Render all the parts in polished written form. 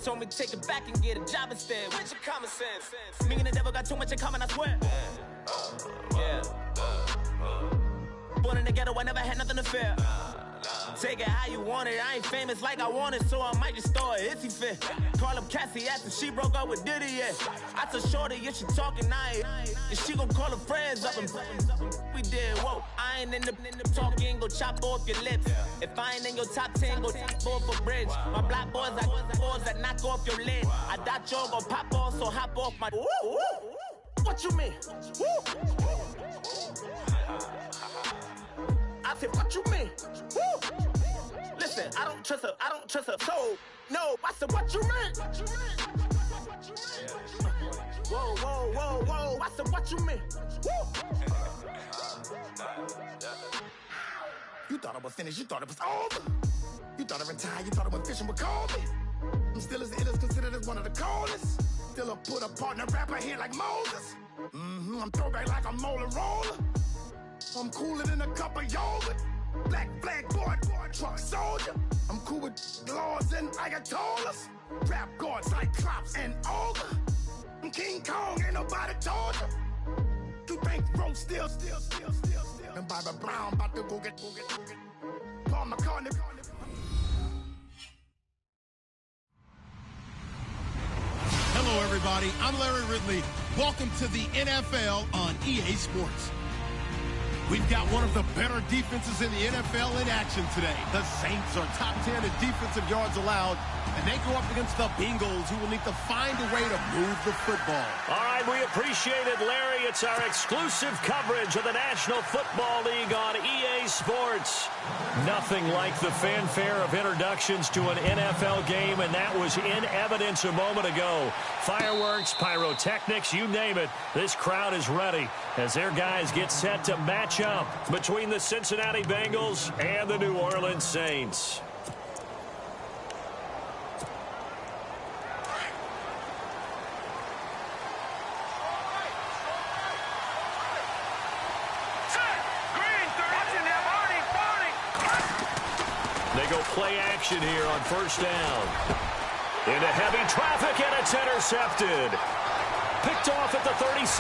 told me take it back and get a job instead. Where's your common sense? Me and the devil got too much in common, I swear. Yeah. Born in the ghetto, I never had nothing to fear. Take it how you want it. I ain't famous like I want it, so I might just throw a hissy fit. Call up Cassie after she broke up with Diddy, yeah. I told Shorty if she talking, and she gon' call her friends up and we did, whoa. I ain't in the talking, go chop off your lips. If I ain't in your top 10, go top 4 for bridge. My black boys, I got boys that knock off your lid. I thought y'all gon' pop off, so hop off my. What you mean? I said, what you mean? Listen, I don't trust her, so no. I said, what you mean? Whoa. I said, what you mean? You thought it was finished, you thought it was over. You thought it retired, you thought it was fishing with Colby. I'm still as ill as considered as one of the coldest. Still a put a partner rapper here like Moses. I'm throwback like a molar roller. I'm cooler than a cup of yogurt. Black flag boy, truck soldier. I'm cool with laws and Ayatollahs. Rap god, Cyclops and Olga. I'm King Kong, ain't nobody told you. You think road still. And Barbara Brown about to go get. Paul McCartney. Hello, everybody. I'm Larry Ridley. Welcome to the NFL on EA Sports. We've got one of the better defenses in the NFL in action today. The Saints are top 10 in defensive yards allowed, and they go up against the Bengals, who will need to find a way to move the football. All right, we appreciate it, Larry. It's our exclusive coverage of the National Football League on EA Sports. Nothing like the fanfare of introductions to an NFL game, and that was in evidence a moment ago. Fireworks, pyrotechnics, you name it. This crowd is ready as their guys get set to match up between the Cincinnati Bengals and the New Orleans Saints. They go play action here on first down. Into heavy traffic, and it's intercepted. Picked off at the 36.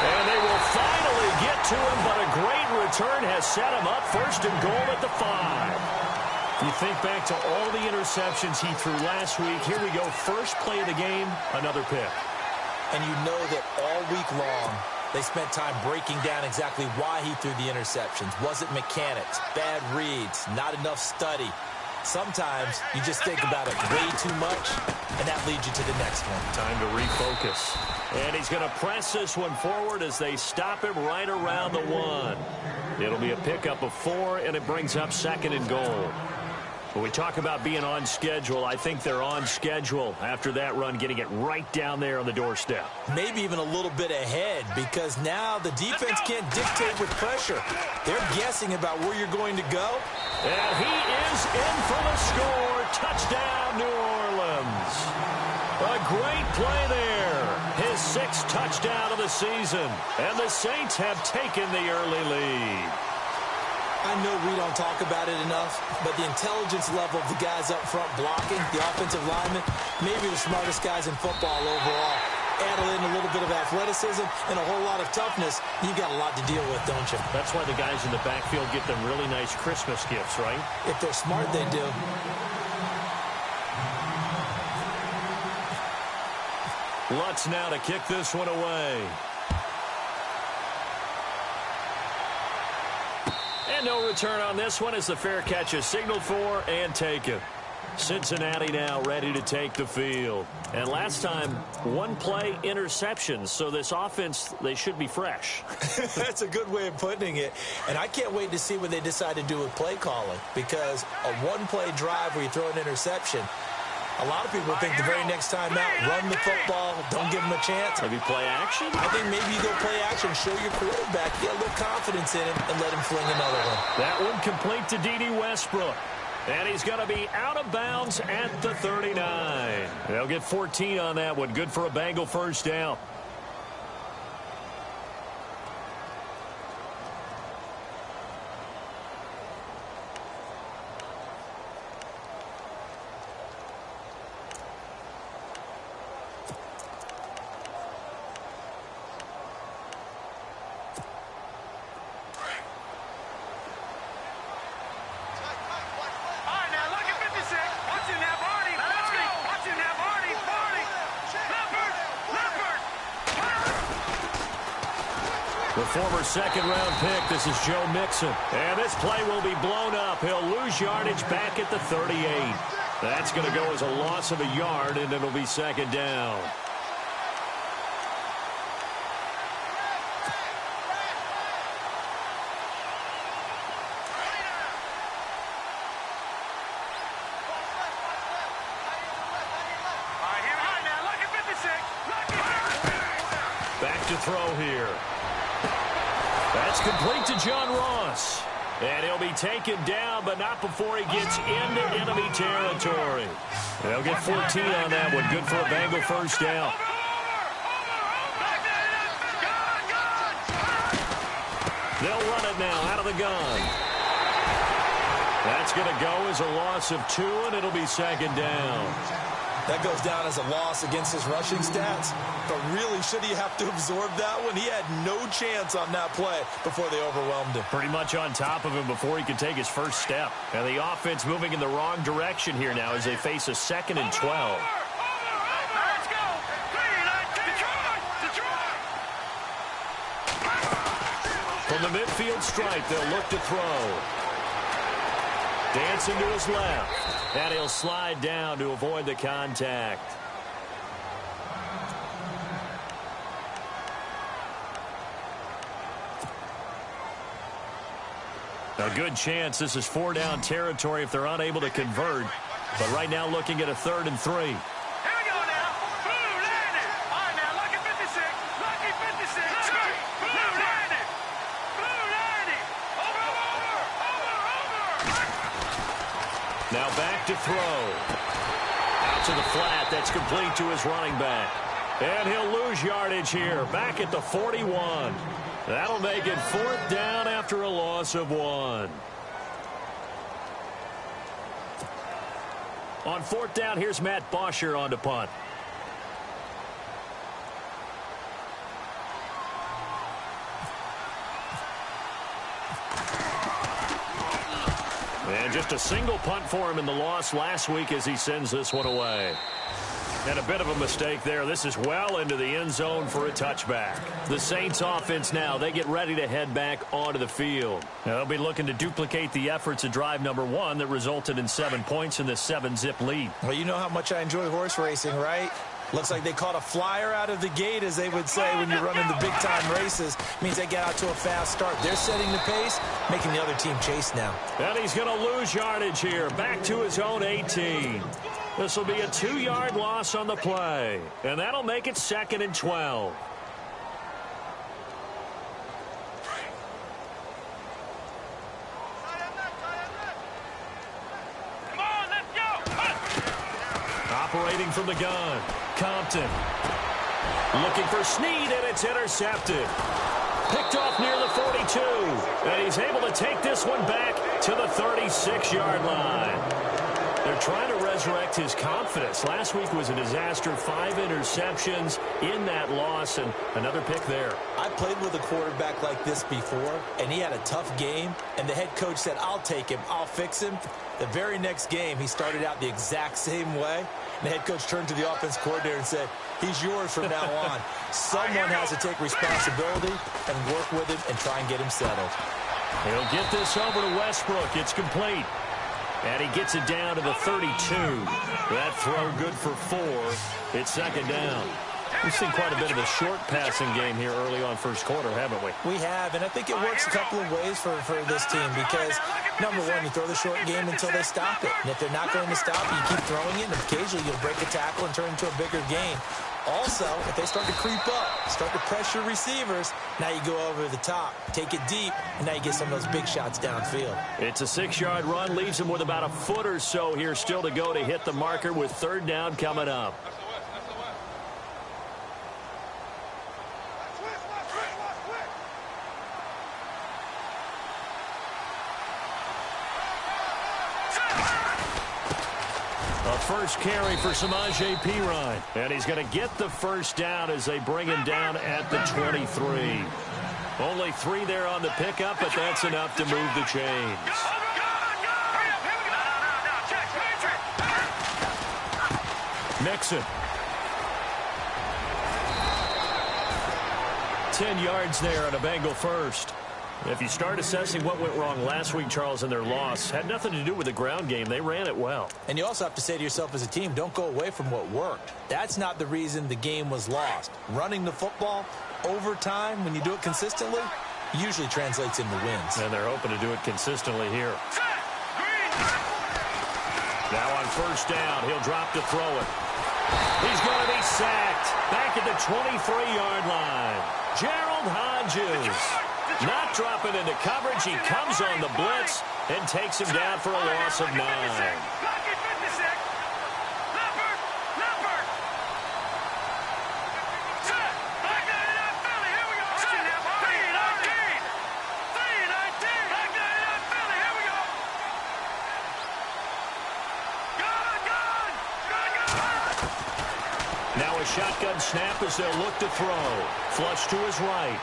And they will finally get to him, but a great return has set him up first and goal at the 5. You think back to all the interceptions he threw last week. Here we go, first play of the game, another pick. And you know that all week long, they spent time breaking down exactly why he threw the interceptions. Was it mechanics, bad reads, not enough study? Sometimes you just think about it way too much, and that leads you to the next one. Time to refocus. And he's going to press this one forward as they stop him right around the 1. It'll be a pickup of 4, and it brings up second and goal. When we talk about being on schedule, I think they're on schedule after that run, getting it right down there on the doorstep. Maybe even a little bit ahead, because now the defense can't dictate with pressure. They're guessing about where you're going to go. And he is in for the score. Touchdown, New Orleans. A great play there. His 6th touchdown of the season. And the Saints have taken the early lead. I know we don't talk about it enough, but the intelligence level of the guys up front blocking, the offensive linemen, maybe the smartest guys in football overall. Add in a little bit of athleticism and a whole lot of toughness, you got a lot to deal with, don't you? That's why the guys in the backfield get them really nice Christmas gifts, right? If they're smart, they do. Lutz now to kick this one away. And no return on this one as the fair catch is signaled for and taken. Cincinnati now ready to take the field. And last time, 1 play interceptions. So this offense, they should be fresh. That's a good way of putting it. And I can't wait to see what they decide to do with play calling. Because a 1-play drive where you throw an interception, a lot of people think the very next time out, run the football, don't give them a chance. Maybe play action? I think maybe you go play action, show your quarterback, get a little confidence in him, and let him fling another one. That one complete to D.D. Westbrook. And he's going to be out of bounds at the 39. They'll get 14 on that one. Good for a Bengal first down. The former second-round pick, this is Joe Mixon. And this play will be blown up. He'll lose yardage back at the 38. That's going to go as a loss of a yard, and it'll be second down. Back to throw here. That's complete to John Ross. And he'll be taken down, but not before he gets into enemy territory. They'll get 14 on that one. Good for a Bengal first down. They'll run it now out of the gun. That's going to go as a loss of 2, and it'll be second down. That goes down as a loss against his rushing stats. But really, should he have to absorb that one? He had no chance on that play before they overwhelmed him. Pretty much on top of him before he could take his first step. And the offense moving in the wrong direction here now as they face a 2nd and 12. From the midfield stripe, they'll look to throw. Dancing to his left. And he'll slide down to avoid the contact. A good chance this is 4-down territory if they're unable to convert. But right now looking at a 3rd and 3. Here we go now. Blue landed. All right, now, lucky 56. Lucky 56. Blue landed. Blue landed. Over. Now back to throw. Out to the flat. That's complete to his running back. And he'll lose yardage here. Back at the 41. That'll make it 4th down after a loss of 1. On 4th down, here's Matt Bosher on to punt. And just a single punt for him in the loss last week as he sends this one away. And a bit of a mistake there. This is well into the end zone for a touchback. The Saints offense now, they get ready to head back onto the field. Now, they'll be looking to duplicate the efforts of drive number 1 that resulted in 7 points in the 7-zip lead. Well, you know how much I enjoy horse racing, right? Looks like they caught a flyer out of the gate, as they would say when you're running the big-time races. Means they get out to a fast start. They're setting the pace, making the other team chase now. And he's going to lose yardage here. Back to his own 18. This will be a 2-yard loss on the play. And that'll make it 2nd and 12. Come on, let's go. Operating from the gun. Compton. Looking for Snead, and it's intercepted. Picked off near the 42. And he's able to take this one back to the 36-yard line. They're trying to resurrect his confidence. Last week was a disaster. 5 interceptions in that loss, and another pick there. I played with a quarterback like this before, and he had a tough game, and the head coach said, I'll take him, I'll fix him. The very next game, he started out the exact same way. And the head coach turned to the offense coordinator and said, he's yours from now on. Someone has to take responsibility and work with him and try and get him settled. He'll get this over to Westbrook. It's complete. And he gets it down to the 32. That throw good for 4. It's 2nd down. We've seen quite a bit of a short passing game here early on first quarter, haven't we? We have, and I think it works a couple of ways for this team because, number one, you throw the short game until they stop it. And if they're not going to stop it, you keep throwing it, and occasionally you'll break a tackle and turn it into a bigger gain. Also, if they start to creep up, start to pressure receivers, now you go over the top, take it deep, and now you get some of those big shots downfield. It's a 6-yard run, leaves him with about a foot or so here still to go to hit the marker with 3rd down coming up. First carry for Samaje Perine. And he's going to get the first down as they bring him down at the 23. Only 3 there on the pickup, but that's enough to move the chains. Mixon. 10 yards there on a Bengal first. If you start assessing what went wrong last week, Charles, in their loss, had nothing to do with the ground game. They ran it well. And you also have to say to yourself as a team, don't go away from what worked. That's not the reason the game was lost. Running the football over time, when you do it consistently, usually translates into wins. And they're hoping to do it consistently here. Now on first down, he'll drop to throw it. He's going to be sacked back at the 23-yard line. Gerald Hodges not dropping into coverage. He comes on the blitz and takes him down for a loss of 9. Now a shotgun snap as they'll look to throw. Flush to his right.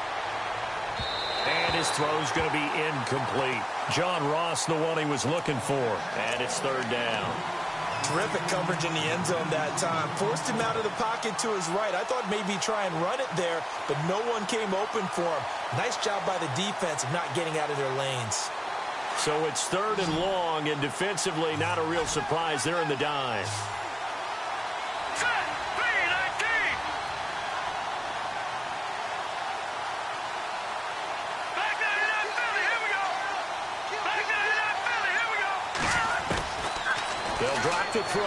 And his throw's going to be incomplete. John Ross, the one he was looking for. And it's third down. Terrific coverage in the end zone that time. Forced him out of the pocket to his right. I thought maybe try and run it there, but no one came open for him. Nice job by the defense of not getting out of their lanes. So it's third and long, and defensively not a real surprise. They're in the dime. They'll drop to throw.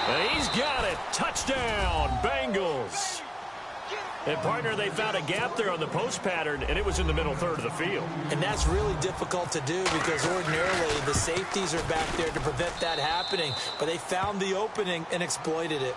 And he's got it. Touchdown, Bengals. And, partner, they found a gap there on the post pattern, and it was in the middle third of the field. And that's really difficult to do because ordinarily the safeties are back there to prevent that happening. But they found the opening and exploited it.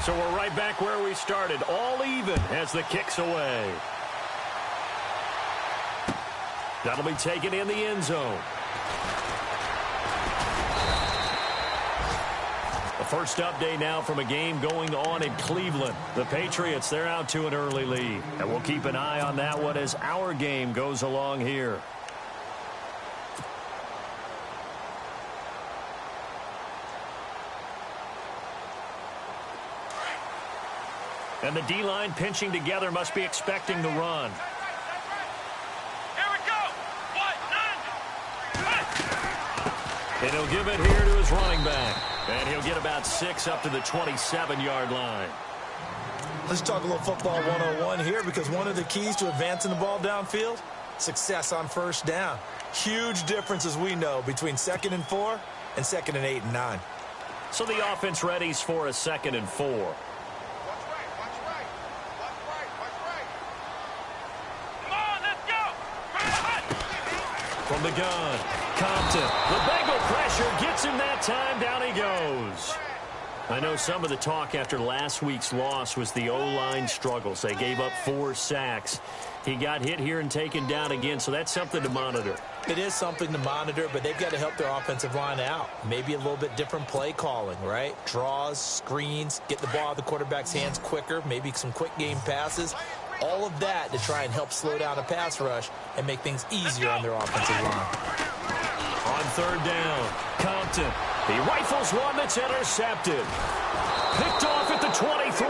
So we're right back where we started, all even as the kick's away. That'll be taken in the end zone. The first update now from a game going on in Cleveland. The Patriots, they're out to an early lead. And we'll keep an eye on that one as our game goes along here. And the D-line pinching together must be expecting the run. Here we go. And he'll give it here to his running back. And he'll get about 6 up to the 27-yard line. Let's talk a little football 101 here because one of the keys to advancing the ball downfield, success on first down. Huge difference, as we know, between 2nd and 4 and 2nd and 8 and 9. So the offense readies for a 2nd and 4. From the gun, Compton. The Bengal pressure gets him that time. Down he goes. I know some of the talk after last week's loss was the O-line struggles. They gave up 4 sacks. He got hit here and taken down again, so that's something to monitor. It is something to monitor, but they've got to help their offensive line out. Maybe a little bit different play calling, right? Draws, screens, get the ball out of the quarterback's hands quicker, maybe some quick game passes. All of that to try and help slow down a pass rush and make things easier on their offensive line. On third down, Compton. He rifles one that's intercepted. Picked off at the 23.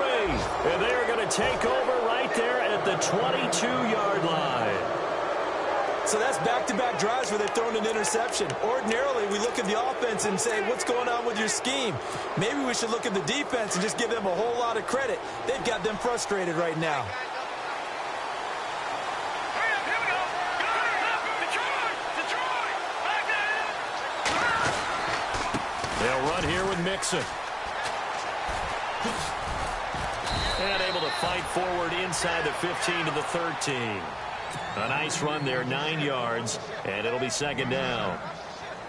And they're going to take over right there at the 22-yard line. So that's back-to-back drives where they've thrown an interception. Ordinarily, we look at the offense and say, what's going on with your scheme? Maybe we should look at the defense and just give them a whole lot of credit. They've got them frustrated right now. They'll run here with Mixon. And able to fight forward inside the 15 to the 13. A nice run there, 9 yards, and it'll be 2nd down.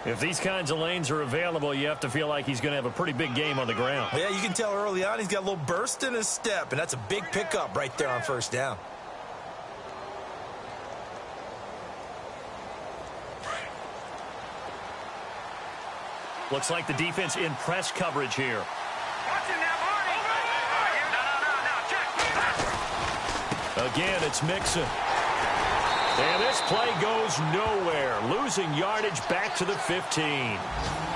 If these kinds of lanes are available, you have to feel like he's going to have a pretty big game on the ground. Yeah, you can tell early on he's got a little burst in his step, and that's a big pickup right there on first down. Looks like the defense in press coverage here. Watch it now, Barney. No, check. Again, it's Mixon. And this play goes nowhere. Losing yardage back to the 15.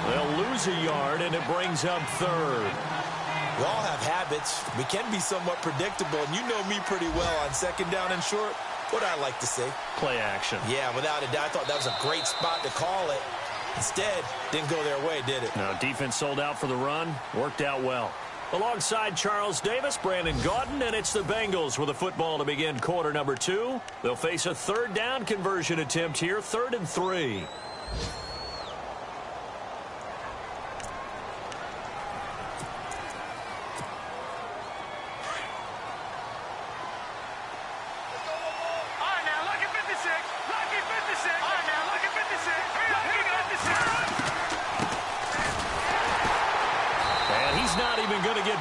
They'll lose a yard, and it brings up third. We all have habits. We can be somewhat predictable, and you know me pretty well on second down and short. What I like to say? Play action. Yeah, without a doubt. I thought that was a great spot to call it. Instead, didn't go their way, did it? No, defense sold out for the run. Worked out well. Alongside Charles Davis, Brandon Gaudin, and it's the Bengals with the football to begin quarter number 2. They'll face a third down conversion attempt here, 3rd and 3.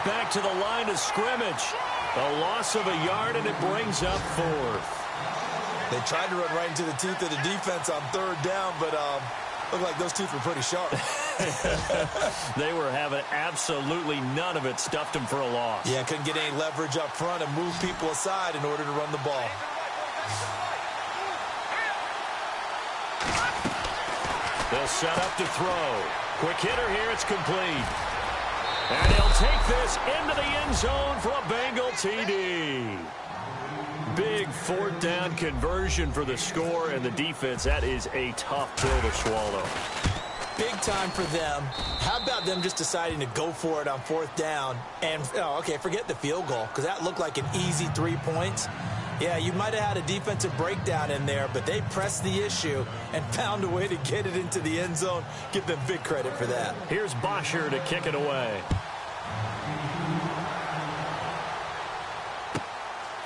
Back to the line of scrimmage. A loss of a yard, and it brings up 4th. They tried to run right into the teeth of the defense on 3rd down, but looked like those teeth were pretty sharp. They were having absolutely none of it. Stuffed them for a loss. Yeah, couldn't get any leverage up front and move people aside in order to run the ball. They'll set up to throw. Quick hitter here. It's complete. And he'll take this into the end zone for a Bengal TD. Big 4th down conversion for the score, and the defense, that is a tough pill to swallow. Big time for them. How about them just deciding to go for it on 4th down? And, okay, forget the field goal, because that looked like an easy 3 points. Yeah, you might have had a defensive breakdown in there, but they pressed the issue and found a way to get it into the end zone. Give them big credit for that. Here's Bosher to kick it away.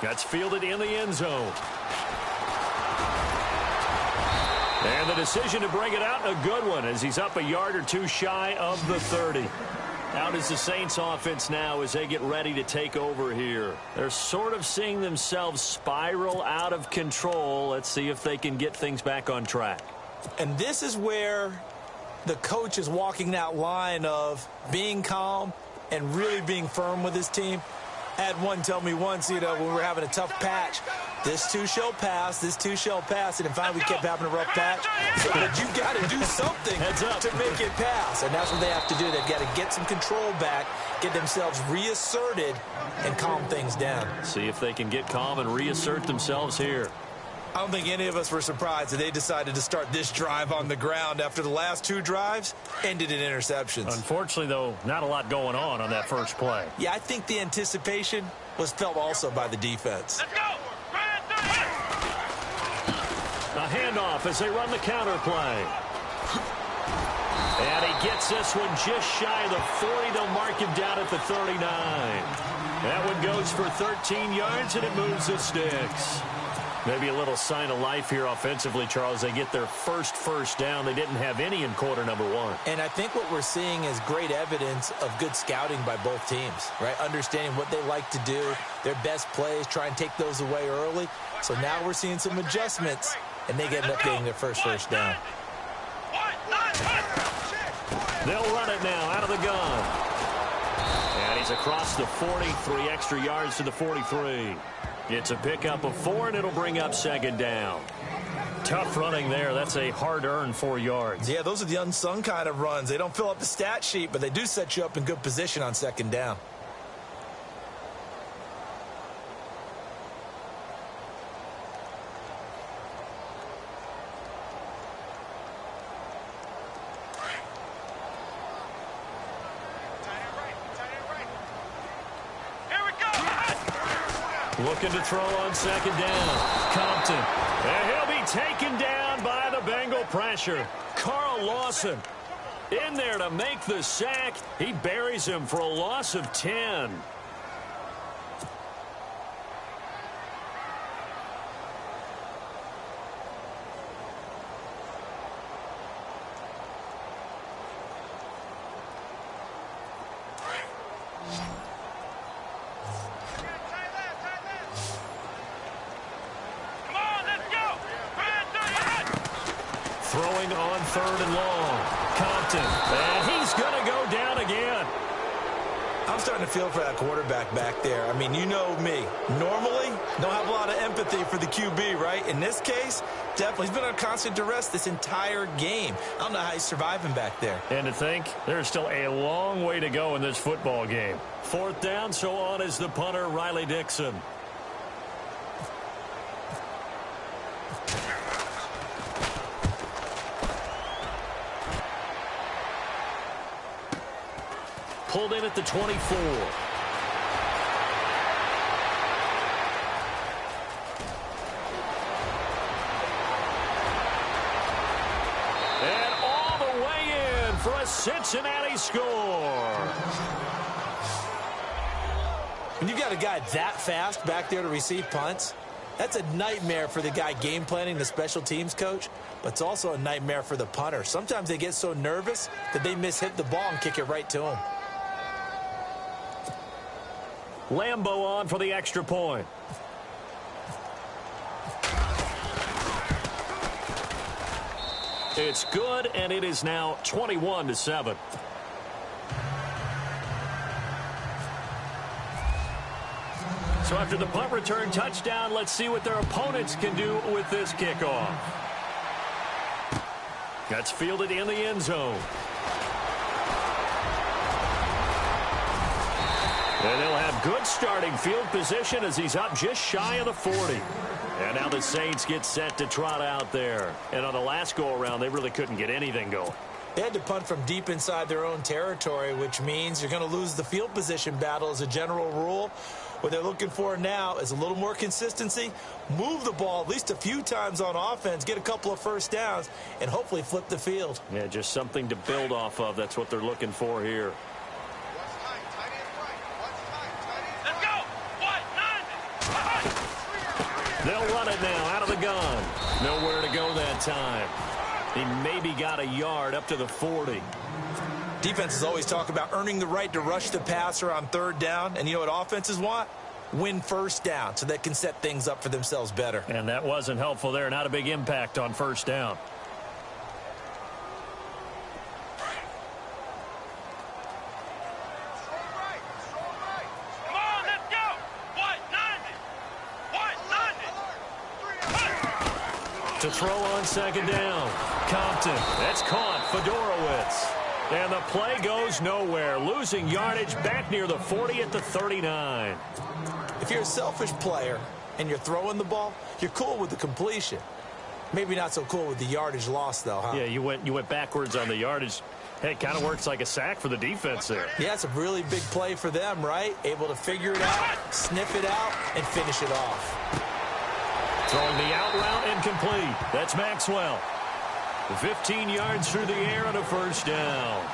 That's fielded in the end zone. And the decision to bring it out, a good one, as he's up a yard or two shy of the 30. Out is the Saints offense now as they get ready to take over here. They're sort of seeing themselves spiral out of control. Let's see if they can get things back on track. And this is where the coach is walking that line of being calm and really being firm with his team. I had one tell me once, when we were having a tough patch, this too shall pass, this too shall pass, and finally we kept having a rough patch. But you got to do something to make it pass, and that's what they have to do. They've got to get some control back, get themselves reasserted, and calm things down. See if they can get calm and reassert themselves here. I don't think any of us were surprised that they decided to start this drive on the ground after the last 2 drives ended in interceptions. Unfortunately, though, not a lot going on that first play. Yeah, I think the anticipation was felt also by the defense. Let's go! A handoff as they run the counter play. And he gets this one just shy of the 40. They'll mark him down at the 39. That one goes for 13 yards, and it moves the sticks. Maybe a little sign of life here offensively, Charles. They get their first down. They didn't have any in quarter number 1. And I think what we're seeing is great evidence of good scouting by both teams, right? Understanding what they like to do, their best plays, try and take those away early. So now we're seeing some adjustments, and they end up getting their first down. They'll run it now out of the gun. And he's across the 40, 3 extra yards to the 43. It's a pickup of 4, and it'll bring up 2nd down. Tough running there. That's a hard-earned 4 yards. Yeah, those are the unsung kind of runs. They don't fill up the stat sheet, but they do set you up in good position on 2nd down. Looking to throw on 2nd down. Compton. And he'll be taken down by the Bengal pressure. Carl Lawson in there to make the sack. He buries him for a loss of 10. Throwing on 3rd and long. Compton, and he's going to go down again. I'm starting to feel for that quarterback back there. I mean, you know me. Normally, don't have a lot of empathy for the QB, right? In this case, definitely. He's been on constant duress this entire game. I don't know how he's surviving back there. And to think, there's still a long way to go in this football game. 4th down, so on is the punter, Riley Dixon. Pulled in at the 24. And all the way in for a Cincinnati score. When you got a guy that fast back there to receive punts, that's a nightmare for the guy game planning, the special teams coach, but it's also a nightmare for the punter. Sometimes they get so nervous that they mishit the ball and kick it right to him. Lambeau on for the extra point. It's good, and it is now 21-7. So after the punt return touchdown, let's see what their opponents can do with this kickoff. That's fielded in the end zone. And they'll have good starting field position as he's up just shy of the 40. And now the Saints get set to trot out there. And on the last go-around, they really couldn't get anything going. They had to punt from deep inside their own territory, which means you're going to lose the field position battle as a general rule. What they're looking for now is a little more consistency, move the ball at least a few times on offense, get a couple of first downs, and hopefully flip the field. Yeah, just something to build off of. That's what they're looking for here. They'll run it now out of the gun. Nowhere to go that time. He maybe got a yard up to the 40. Defenses always talk about earning the right to rush the passer on 3rd down. And you know what offenses want? Win 1st down so they can set things up for themselves better. And that wasn't helpful there. Not a big impact on 1st down. To throw on 2nd down. Compton. That's caught. Fedorowicz. And the play goes nowhere. Losing yardage back near the 40 at the 39. If you're a selfish player and you're throwing the ball, you're cool with the completion. Maybe not so cool with the yardage loss, though, huh? Yeah, you went backwards on the yardage. Hey, it kind of works like a sack for the defense there. Yeah, it's a really big play for them, right? Able to figure it out, sniff it out, and finish it off. Throwing the out route incomplete. That's Maxwell. 15 yards through the air and a 1st down.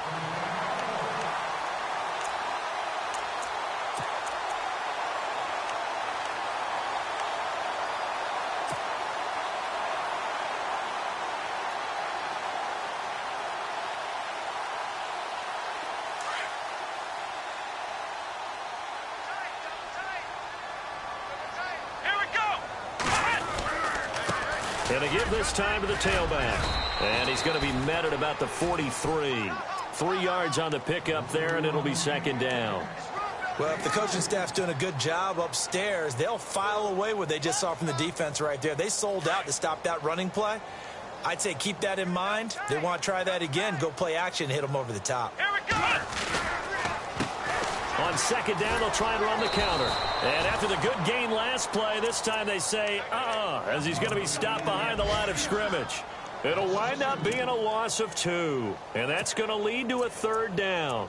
And a give this time to the tailback. And he's going to be met at about the 43. 3 yards on the pickup there, and it'll be 2nd down. Well, if the coaching staff's doing a good job upstairs, they'll file away what they just saw from the defense right there. They sold out to stop that running play. I'd say keep that in mind. They want to try that again. Go play action, hit them over the top. Here we go! On 2nd down, they'll try and run the counter. And after the good gain last play, this time they say, as he's going to be stopped behind the line of scrimmage. It'll wind up being a loss of 2. And that's going to lead to a 3rd down.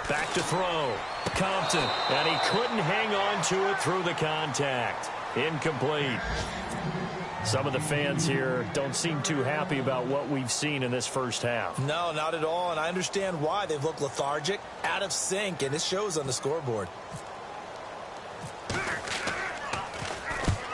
Back to throw. Compton. And he couldn't hang on to it through the contact. Incomplete. Some of the fans here don't seem too happy about what we've seen in this 1st half. No, not at all. And I understand why. They've looked lethargic, out of sync, and it shows on the scoreboard.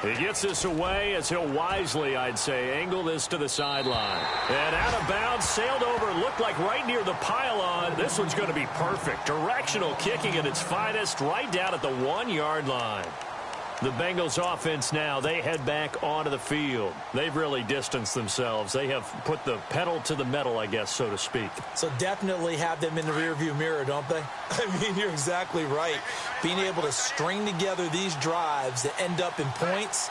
He gets this away as he'll wisely, I'd say, angle this to the sideline. And out of bounds, sailed over, looked like right near the pylon. This one's going to be perfect. Directional kicking at its finest, right down at the 1-yard line. The Bengals offense now, they head back onto the field. They've really distanced themselves. They have put the pedal to the metal, I guess, so to speak. So definitely have them in the rearview mirror, don't they? I mean, you're exactly right. Being able to string together these drives that end up in points,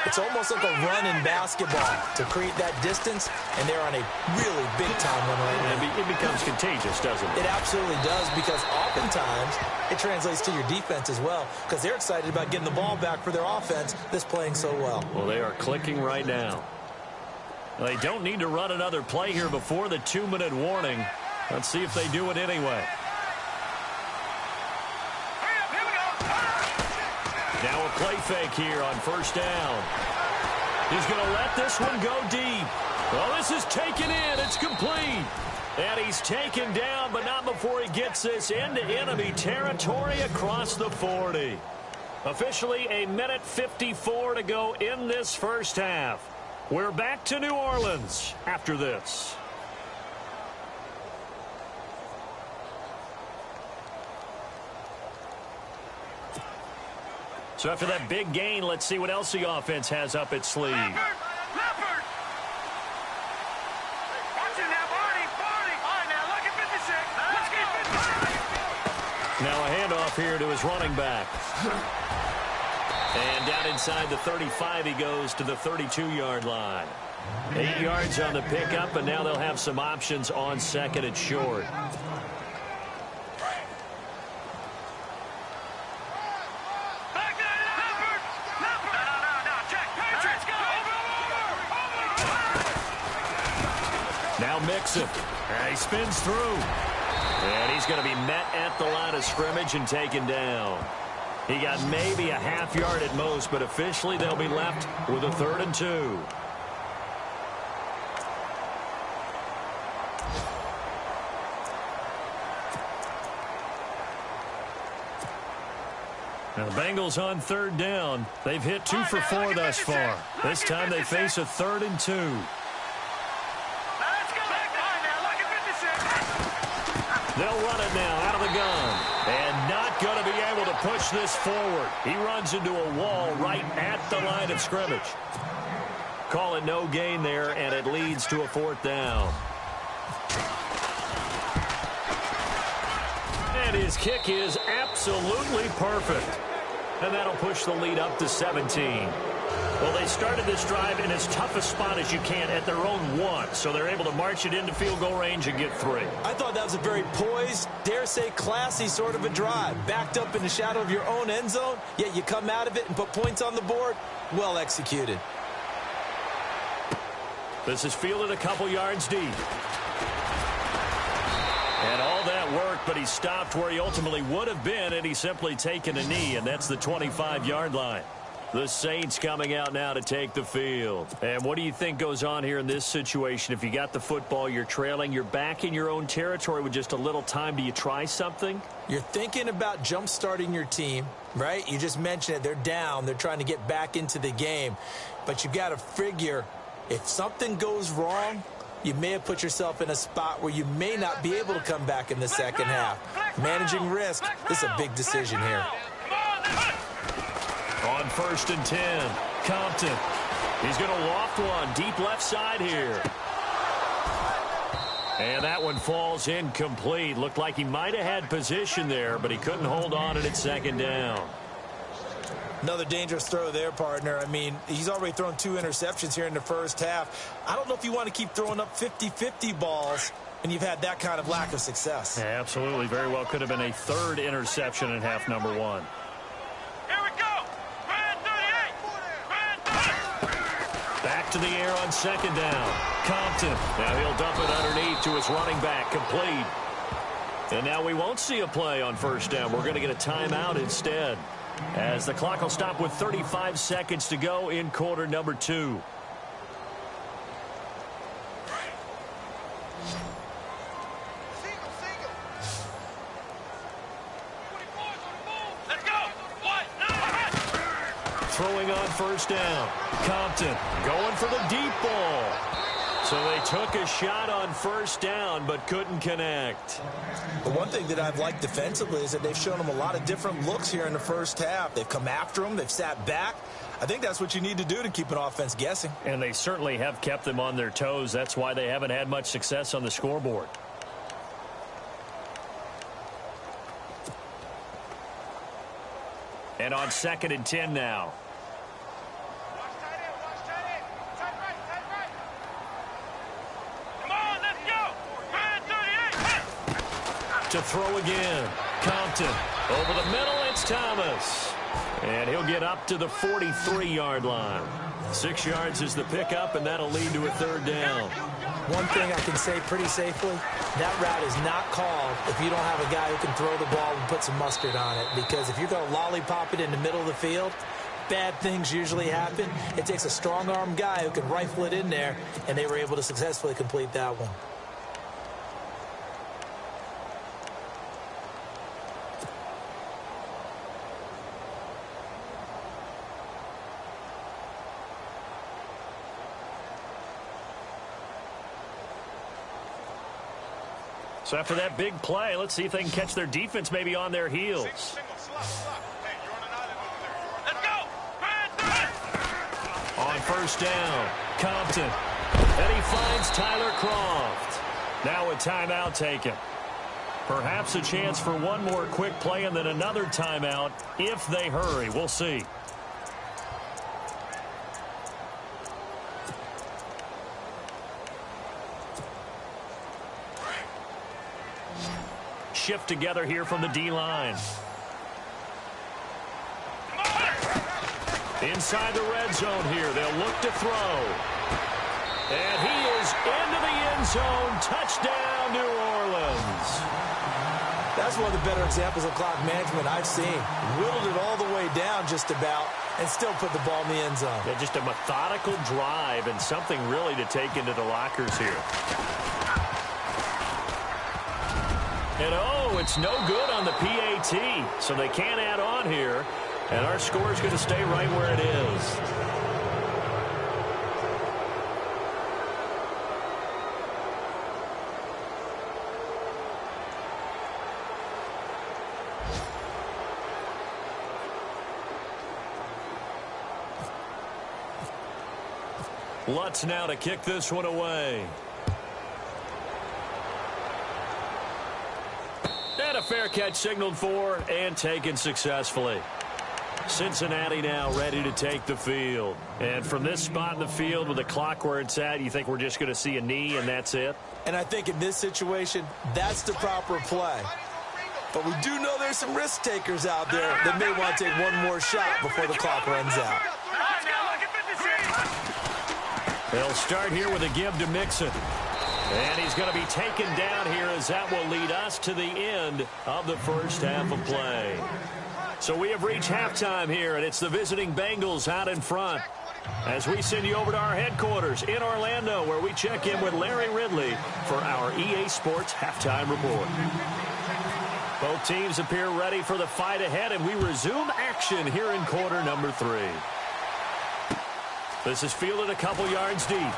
it's almost like a run in basketball to create that distance, and they're on a really big-time run right now. It becomes contagious, doesn't it? It absolutely does, because oftentimes it translates to your defense as well, because they're excited about getting the ball back for their offense that's playing so well. Well, they are clicking right now. They don't need to run another play here before the 2-minute warning. Let's see if they do it anyway. Now a play fake here on first down. He's going to let this one go deep. Well, this is taken in. It's complete. And he's taken down, but not before he gets this into enemy territory across the 40. Officially a minute 54 to go in this first half. We're back to New Orleans after this. So after that big gain, let's see what else the offense has up its sleeve. Leopard! Watching that, Barney! All right, now look at 56. Let's get 55. Now a handoff here to his running back. And down inside the 35 he goes to the 32-yard line. 8 yards on the pickup, and now they'll have some options on second and short. Now Mixon. And he spins through. And he's going to be met at the line of scrimmage and taken down. He got maybe a half yard at most, but officially they'll be left with a 3rd and 2. Now the Bengals on 3rd down. They've hit 2 for 4 thus far. This time they face a 3rd and 2. They'll run it now out of the gun. And not going to be able to push this forward. He runs into a wall right at the line of scrimmage. Call it no gain there, and it leads to a 4th down. And his kick is absolutely perfect. And that'll push the lead up to 17. Well, they started this drive in as tough a spot as you can at their own 1, so they're able to march it into field goal range and get 3. I thought that was a very poised, dare say classy sort of a drive. Backed up in the shadow of your own end zone, yet you come out of it and put points on the board. Well executed. This is fielded a couple yards deep. And all that worked, but he stopped where he ultimately would have been, and he's simply taken a knee, and that's the 25-yard line. The Saints coming out now to take the field. And what do you think goes on here in this situation? If you got the football, you're trailing, you're back in your own territory with just a little time. Do you try something? You're thinking about jump-starting your team, right? You just mentioned it. They're down. They're trying to get back into the game. But you got to figure if something goes wrong, you may have put yourself in a spot where you may not be able to come back in the second half. Managing risk, this is a big decision here. On 1st and 10, Compton. He's going to loft one deep left side here. And that one falls incomplete. Looked like he might have had position there, but he couldn't hold on and it's 2nd down. Another dangerous throw there, partner. I mean, he's already thrown 2 interceptions here in the first half. I don't know if you want to keep throwing up 50-50 balls, and you've had that kind of lack of success. Yeah, absolutely. Very well could have been a 3rd interception in half number 1. Back to the air on 2nd down. Compton. Now he'll dump it underneath to his running back. Complete. And now we won't see a play on 1st down. We're going to get a timeout instead, as the clock will stop with 35 seconds to go in quarter number 2. throwing on first down. Compton going for the deep ball. So they took a shot on first down but couldn't connect. The one thing that I've liked defensively is that they've shown them a lot of different looks here in the first half. They've come after them. They've sat back. I think that's what you need to do to keep an offense guessing. And they certainly have kept them on their toes. That's why they haven't had much success on the scoreboard. And on 2nd and 10 now. Come on, let's go. Man 38. To throw again. Compton. Over the middle, it's Thomas. And he'll get up to the 43-yard line. 6 yards is the pickup, and that'll lead to a third down. One thing I can say pretty safely, that route is not called if you don't have a guy who can throw the ball and put some mustard on it. Because if you're going to lollipop it in the middle of the field, bad things usually happen. It takes a strong-arm guy who can rifle it in there, and they were able to successfully complete that one. So after that big play, let's see if they can catch their defense maybe on their heels. Let's go. Man 30. On first down, Compton. And he finds Tyler Croft. Now a timeout taken. Perhaps a chance for one more quick play and then another timeout if they hurry. We'll see. Shift together here from the D-line. Inside the red zone here. They'll look to throw. And he is into the end zone. Touchdown, New Orleans. That's one of the better examples of clock management I've seen. Whittled it all the way down just about and still put the ball in the end zone. Yeah, just a methodical drive and something really to take into the lockers here. And oh, it's no good on the PAT, so they can't add on here. And our score is going to stay right where it is. Lutz now to kick this one away. And a fair catch signaled for and taken successfully. Cincinnati now ready to take the field. And from this spot in the field with the clock where it's at, you think we're just going to see a knee and that's it? And I think in this situation, that's the proper play. But we do know there's some risk takers out there that may want to take one more shot before the clock runs out. They'll start here with a give to Mixon. And he's going to be taken down here as that will lead us to the end of the first half of play. So we have reached halftime here, and it's the visiting Bengals out in front as we send you over to our headquarters in Orlando, where we check in with Larry Ridley for our EA Sports Halftime Report. Both teams appear ready for the fight ahead, and we resume action here in quarter number 3. This is fielded a couple yards deep.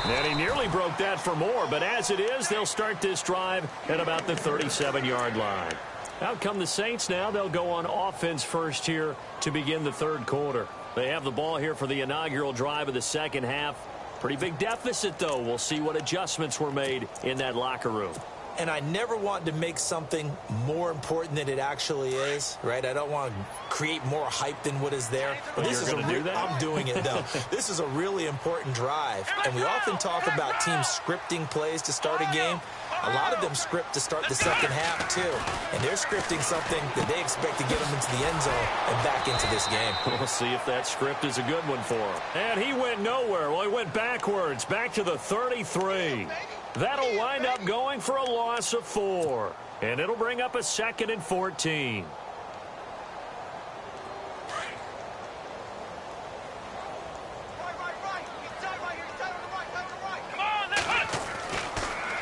And he nearly broke that for more, but as it is, they'll start this drive at about the 37-yard line. Out come the Saints now. They'll go on offense first here to begin the third quarter. They have the ball here for the inaugural drive of the second half. Pretty big deficit, though. We'll see what adjustments were made in that locker room. And I never want to make something more important than it actually is, right? I don't want to create more hype than what is there. But this is I'm doing it, though. This is a really important drive. And we often talk about teams scripting plays to start a game. A lot of them script to start the second half, too. And they're scripting something that they expect to get them into the end zone and back into this game. We'll see if that script is a good one for him. And he went nowhere. Well, he went backwards, back to the 33. That'll wind up going for a loss of 4. And it'll bring up a 2nd and 14.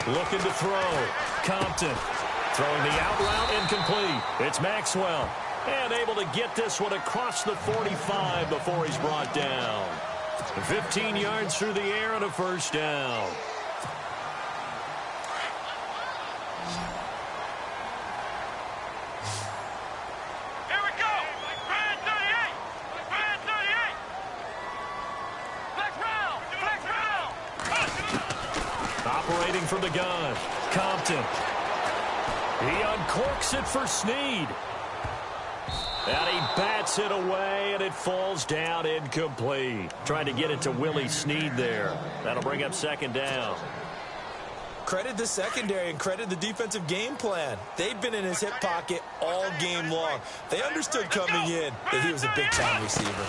Looking to throw. Compton throwing the out route incomplete. It's Maxwell. And able to get this one across the 45 before he's brought down. 15 yards through the air and a first down. Here we go. Brand 38. Brand 38. Flex round. Flex round. Operating from the gun. Compton. He uncorks it for Snead. And he bats it away, and it falls down incomplete. Trying to get it to Willie Snead there. That'll bring up second down. Credit the secondary and credit the defensive game plan. They've been in his hip pocket all game long. They understood coming in that he was a big-time receiver.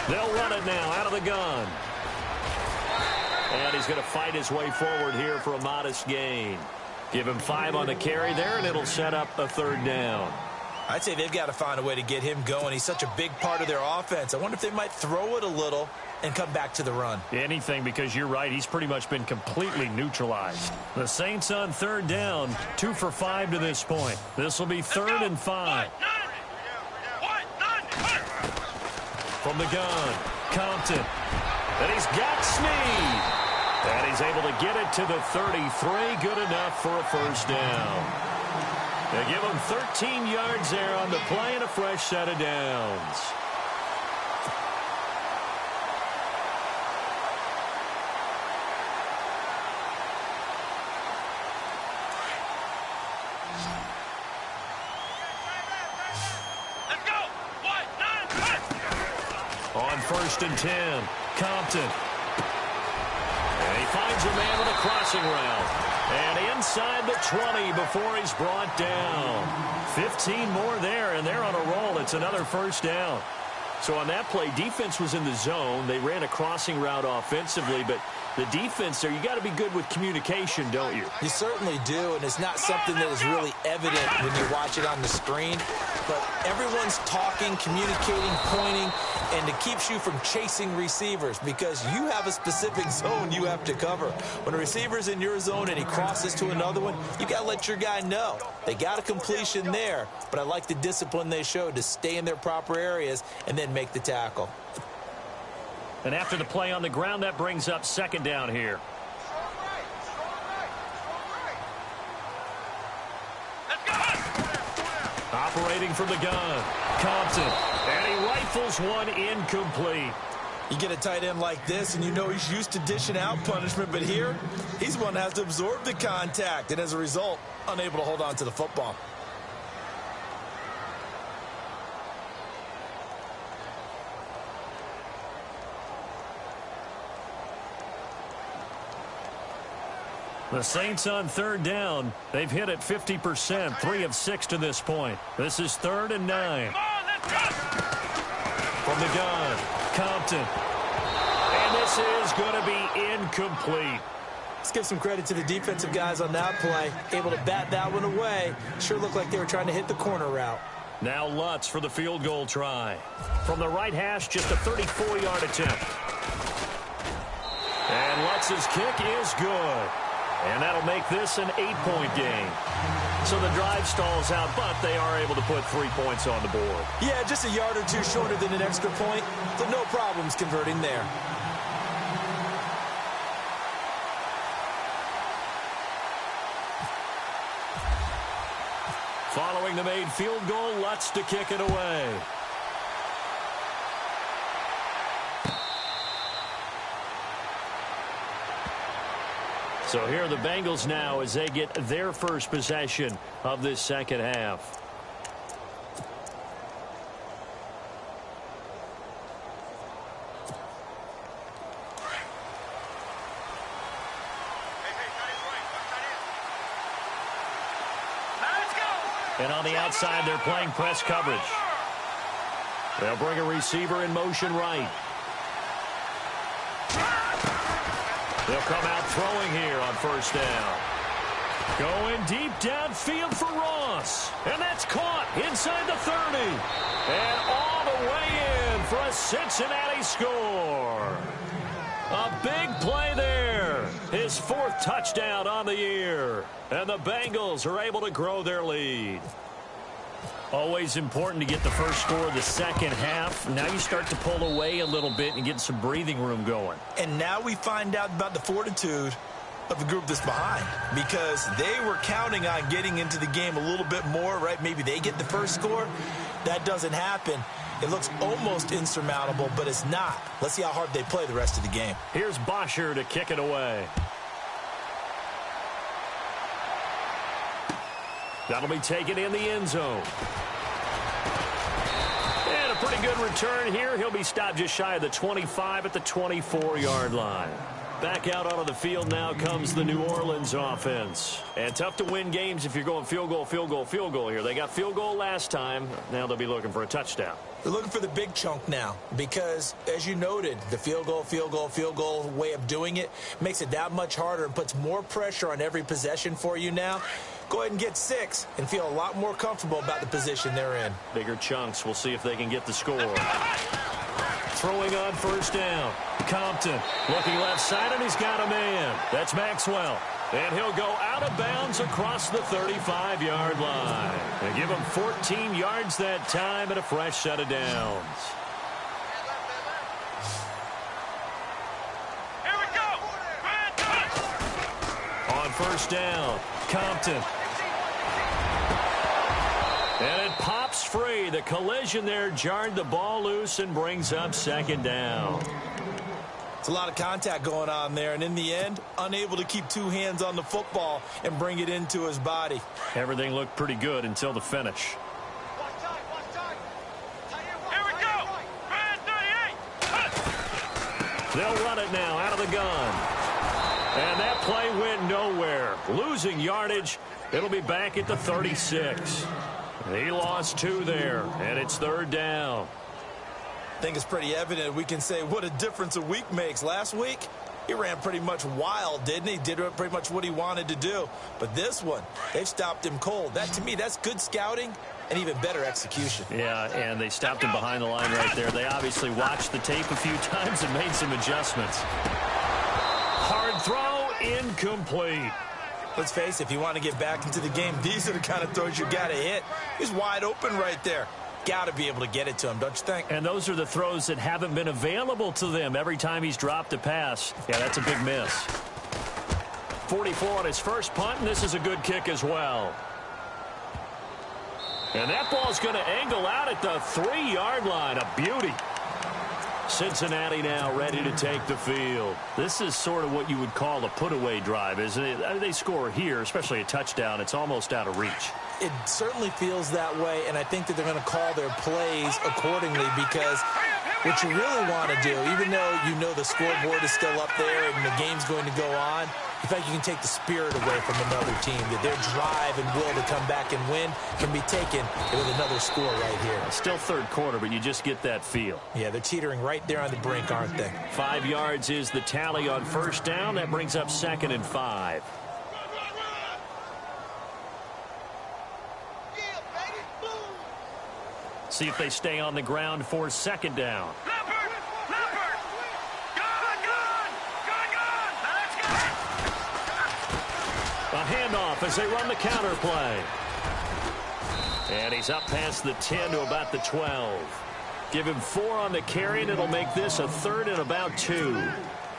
They'll run it now out of the gun. And he's going to fight his way forward here for a modest gain. Give him 5 on the carry there, and it'll set up a third down. I'd say they've got to find a way to get him going. He's such a big part of their offense. I wonder if they might throw it a little and come back to the run. Anything, because you're right. He's pretty much been completely neutralized. The Saints on third down, 2 for 5 to this point. This will be 3rd and 5. From the gun, Compton. And he's got Snead. And he's able to get it to the 33. Good enough for a first down. They give him 13 yards there on the play and a fresh set of downs. Let's go. 1, 9, On 1st and 10, Compton. And he finds a man with a crossing route. And inside the 20 before he's brought down. 15 more there, and they're on a roll. It's another first down. So on that play, defense was in the zone. They ran a crossing route offensively, but the defense there, you got to be good with communication, don't you? You certainly do, and it's not something that is really evident when you watch it on the screen. But everyone's talking, communicating, pointing, and it keeps you from chasing receivers because you have a specific zone you have to cover. When a receiver's in your zone and he crosses to another one, you got to let your guy know. They got a completion there, but I like the discipline they showed to stay in their proper areas and then make the tackle. And after the play on the ground, that brings up second down here. Operating from the gun, Compton, and he rifles one incomplete. You get a tight end like this, and you know he's used to dishing out punishment, but here, he's one that has to absorb the contact, and as a result, unable to hold on to the football. The Saints on third down. They've hit it 50%, 3 of 6 to this point. This is 3rd and 9. From the gun, Compton. And this is going to be incomplete. Let's give some credit to the defensive guys on that play. Able to bat that one away. Sure looked like they were trying to hit the corner route. Now Lutz for the field goal try. From the right hash, just a 34-yard attempt. And Lutz's kick is good. And that'll make this an 8-point game. So the drive stalls out, but they are able to put 3 points on the board. Yeah, just a yard or two shorter than an extra point, so no problems converting there. Following the made field goal, Lutz to kick it away. So here are the Bengals now as they get their first possession of this second half. And on the outside, they're playing press coverage. They'll bring a receiver in motion right. They'll come out throwing here on first down. Going deep downfield for Ross. And that's caught inside the 30. And all the way in for a Cincinnati score. A big play there. His 4th touchdown on the year. And the Bengals are able to grow their lead. Always important to get the first score of the second half. Now you start to pull away a little bit and get some breathing room going. And now we find out about the fortitude of the group that's behind, because they were counting on getting into the game a little bit more, right? Maybe they get the first score. That doesn't happen. It looks almost insurmountable, but it's not. Let's see how hard they play the rest of the game. Here's Bosher to kick it away. That'll be taken in the end zone. And a pretty good return here. He'll be stopped just shy of the 25 at the 24-yard line. Back out onto the field now comes the New Orleans offense. And tough to win games if you're going field goal, field goal, field goal here. They got field goal last time. Now they'll be looking for a touchdown. They're looking for the big chunk now because, as you noted, the field goal way of doing it makes it that much harder and puts more pressure on every possession for you now. Go ahead and get 6 and feel a lot more comfortable about the position they're in. Bigger chunks. We'll see if they can get the score. Throwing on first down. Compton looking left side, and he's got a man. That's Maxwell. And he'll go out of bounds across the 35-yard line. They give him 14 yards that time and a fresh set of downs. Here we go. On first down, Compton. And it pops free. The collision there jarred the ball loose and brings up second down. It's a lot of contact going on there, and in the end, unable to keep 2 hands on the football and bring it into his body. Everything looked pretty good until the finish. Here we go. Man 38. They'll run it now out of the gun. And that play went nowhere. Losing yardage. It'll be back at the 36. He lost 2 there, and it's third down. I think it's pretty evident we can say what a difference a week makes. Last week, he ran pretty much wild, didn't he? Did pretty much what he wanted to do. But this one, they've stopped him cold. That, to me, that's good scouting and even better execution. Yeah, and they stopped him behind the line right there. They obviously watched the tape a few times and made some adjustments. Hard throw, incomplete. Let's face it, if you want to get back into the game, these are the kind of throws you got to hit. He's wide open right there. Got to be able to get it to him, don't you think? And those are the throws that haven't been available to them every time he's dropped a pass. Yeah, that's a big miss. 44 on his first punt, and this is a good kick as well. And that ball's going to angle out at the 3-yard line. A beauty. Cincinnati now ready to take the field. This is sort of what you would call a put-away drive, isn't it? They score here, especially a touchdown. It's almost out of reach. It certainly feels that way, and I think that they're going to call their plays accordingly because what you really want to do, even though you know the scoreboard is still up there and the game's going to go on, in fact, you can take the spirit away from another team, that their drive and will to come back and win can be taken with another score right here. Still third quarter, but you just get that feel. Yeah, they're teetering right there on the brink, aren't they? 5 yards is the tally on first down. That brings up 2nd and 5. See if they stay on the ground for 2nd down. Leopard. Let's go. A handoff as they run the counter play. And he's up past the 10 to about the 12. Give him 4 on the carry, and it'll make this a 3rd and about 2.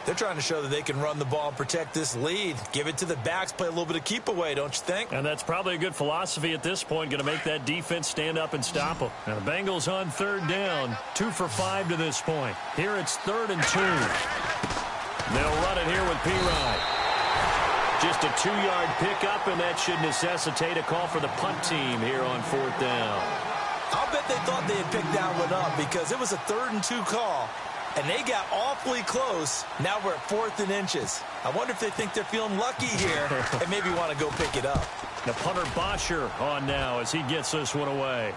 They're trying to show that they can run the ball and protect this lead. Give it to the backs, play a little bit of keep away, don't you think? And that's probably a good philosophy at this point, going to make that defense stand up and stop them. Now the Bengals on 3rd down, 2 for 5 to this point. Here it's 3rd and 2. They'll run it here with P-Rod. Just a 2-yard pickup, and that should necessitate a call for the punt team here on 4th down. I'll bet they thought they had picked that one up because it was a 3rd and 2 call. And they got awfully close. Now we're at 4th and inches. I wonder if they think they're feeling lucky here and maybe want to go pick it up. The punter Bosher on now as he gets this one away.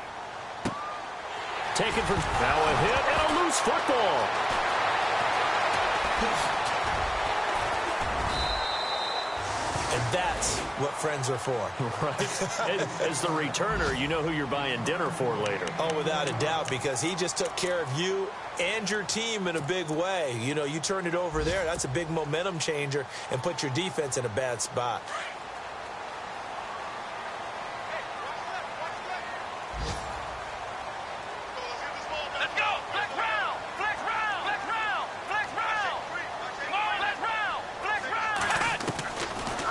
Taken from now a hit and a loose football. And that's what friends are for. Right. As the returner, you know who you're buying dinner for later. Oh, without a doubt, because he just took care of you and your team in a big way. You know, you turned it over there. That's a big momentum changer and put your defense in a bad spot.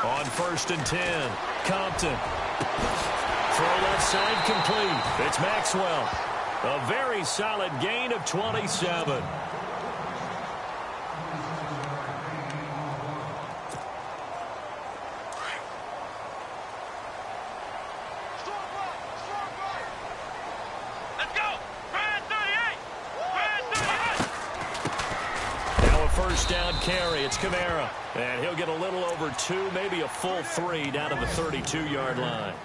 On 1st and 10, Compton. Throw left side complete. It's Maxwell. A very solid gain of 27. First down carry. It's Kamara. And he'll get a little over 2, maybe a full 3 down to the 32-yard line.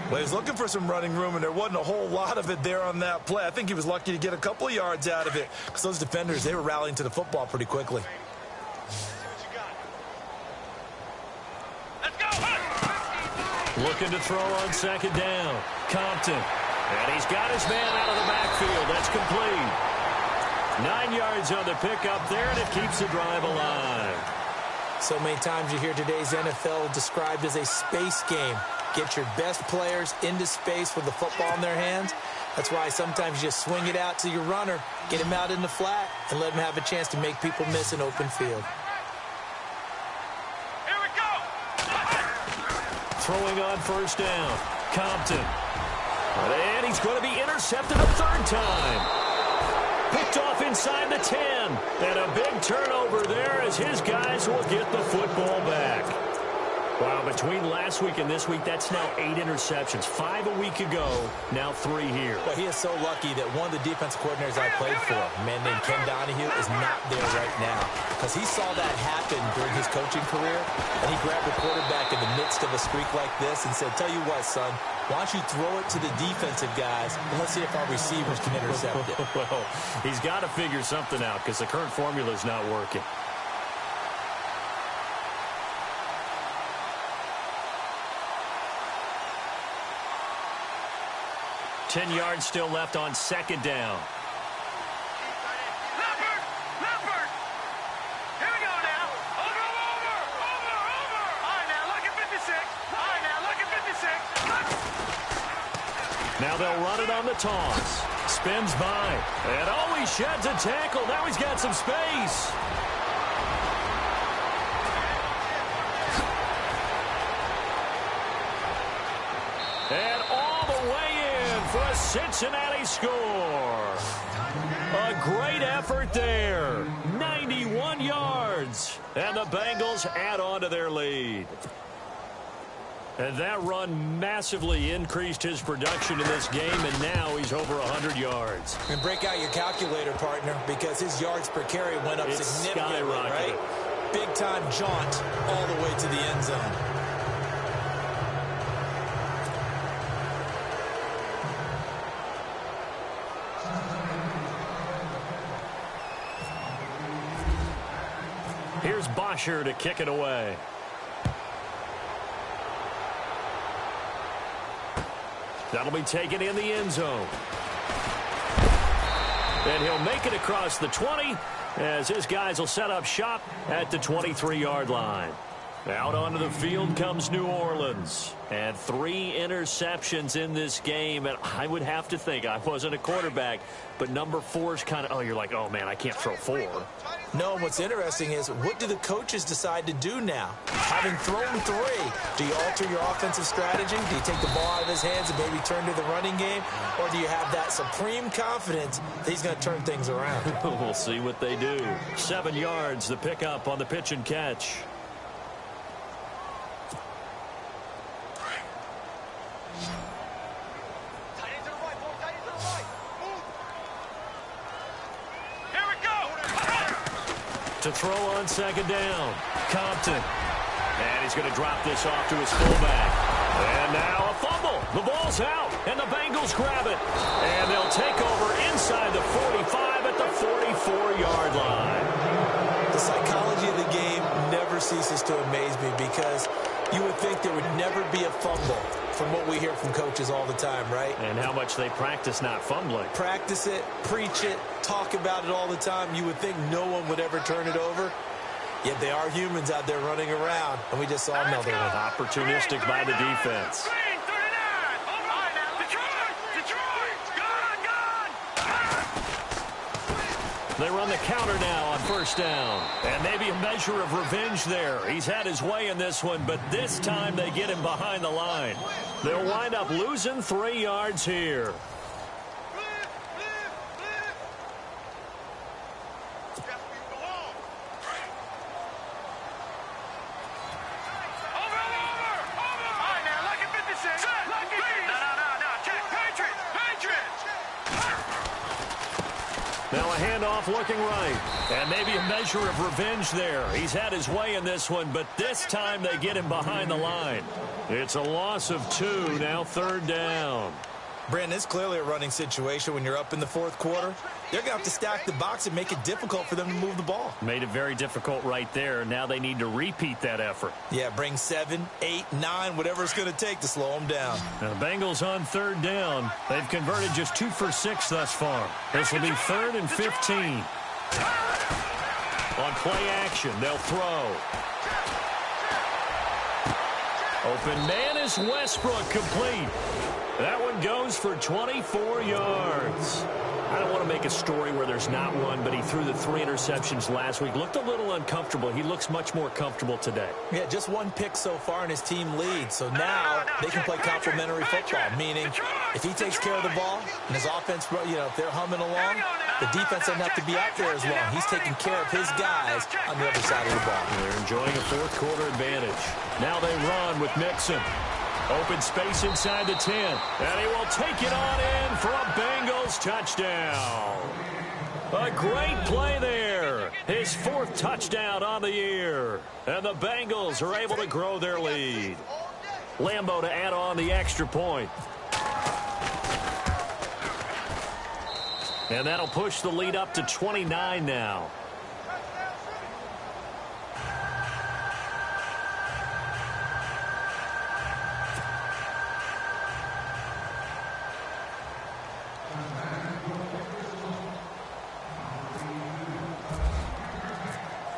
Well, he was looking for some running room, and there wasn't a whole lot of it there on that play. I think he was lucky to get a couple of yards out of it because those defenders, they were rallying to the football pretty quickly. Let's go. Looking to throw on 2nd down. Compton. And he's got his man out of the backfield. That's complete. 9 yards on the pickup there, and it keeps the drive alive. So many times you hear today's NFL described as a space game. Get your best players into space with the football in their hands. That's why sometimes you just swing it out to your runner, get him out in the flat, and let him have a chance to make people miss an open field. Here we go. Throwing on 1st down. Compton. And he's going to be intercepted a 3rd time. Picked off inside the 10. And a big turnover there as his guys will get the football back. Wow, between last week and this week, that's now 8 interceptions. 5 a week ago, now 3 here. Well, he is so lucky that one of the defensive coordinators I played for, a man named Ken Donahue, is not there right now. Because he saw that happen during his coaching career, and he grabbed the quarterback in the midst of a streak like this and said, tell you what, son, why don't you throw it to the defensive guys, and let's see if our receivers can intercept it. Well, he's got to figure something out because the current formula is not working. 10 yards still left on 2nd down. Leopard! Here we go now. Over. All right, now, look at 56. All right, now, look at 56. Now they'll run it on the toss. Spins by. And oh, he sheds a tackle. Now he's got some space. And all the way in for a Cincinnati score. A great effort there. 91 yards. And the Bengals add on to their lead. And that run massively increased his production in this game, and now he's over 100 yards. And break out your calculator, partner, because his yards per carry went up significantly, right? Big-time jaunt all the way to the end zone. Here's Bosher to kick it away. That'll be taken in the end zone. And he'll make it across the 20 as his guys will set up shop at the 23-yard line. Out onto the field comes New Orleans. And 3 interceptions in this game. And I would have to think, I wasn't a quarterback, but number 4 is kind of, oh, you're like, oh, man, I can't throw 4. No, what's interesting is, what do the coaches decide to do now? Having thrown 3, do you alter your offensive strategy? Do you take the ball out of his hands and maybe turn to the running game? Or do you have that supreme confidence that he's going to turn things around? We'll see what they do. 7 yards, the pickup on the pitch and catch. To throw on 2nd down, Compton. And he's going to drop this off to his fullback. And now a fumble. The ball's out, and the Bengals grab it. And they'll take over inside the 45 at the 44-yard line. The psychology of the game never ceases to amaze me because you would think there would never be a fumble from what we hear from coaches all the time, right? And how much they practice not fumbling. Practice it, preach it, talk about it all the time. You would think no one would ever turn it over. Yet they are humans out there running around, and we just saw another one. Opportunistic by the defense. They run the counter now on first down. And maybe a measure of revenge there. He's had his way in this one, but this time they get him behind the line. They'll wind up losing 3 yards here. Now a handoff looking right. And maybe a measure of revenge there. He's had his way in this one, but this time they get him behind the line. It's a loss of 2, now 3rd down. Brandon, it's clearly a running situation when you're up in the 4th quarter. They're going to have to stack the box and make it difficult for them to move the ball. Made it very difficult right there. Now they need to repeat that effort. Yeah, bring 7, 8, 9, whatever it's going to take to slow them down. Now the Bengals on 3rd down. They've converted just 2 for 6 thus far. This will be 3rd and 15. On play action, they'll throw. Open man is Westbrook, complete. That one goes for 24 yards. I don't want to make a story where there's not one, but he threw the 3 interceptions last week. Looked a little uncomfortable. He looks much more comfortable today. Yeah, just 1 pick so far and his team leads. So now they can play complementary football, meaning if he takes care of the ball and his offense, if they're humming along, the defense doesn't have to be out there as long. He's taking care of his guys on the other side of the ball. They're enjoying a 4th quarter advantage. Now they run with Mixon. Open space inside the 10. And he will take it on in for a Bengals touchdown. A great play there. His 4th touchdown on the year. And the Bengals are able to grow their lead. Lambeau to add on the extra point. And that'll push the lead up to 29 now.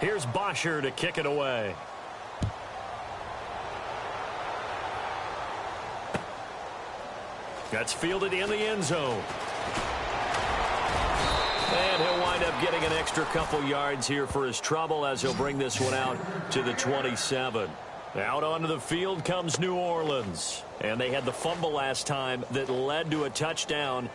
Here's Bosher to kick it away. That's fielded in the end zone. And he'll wind up getting an extra couple yards here for his trouble as he'll bring this one out to the 27. Out onto the field comes New Orleans. And they had the fumble last time that led to a touchdown.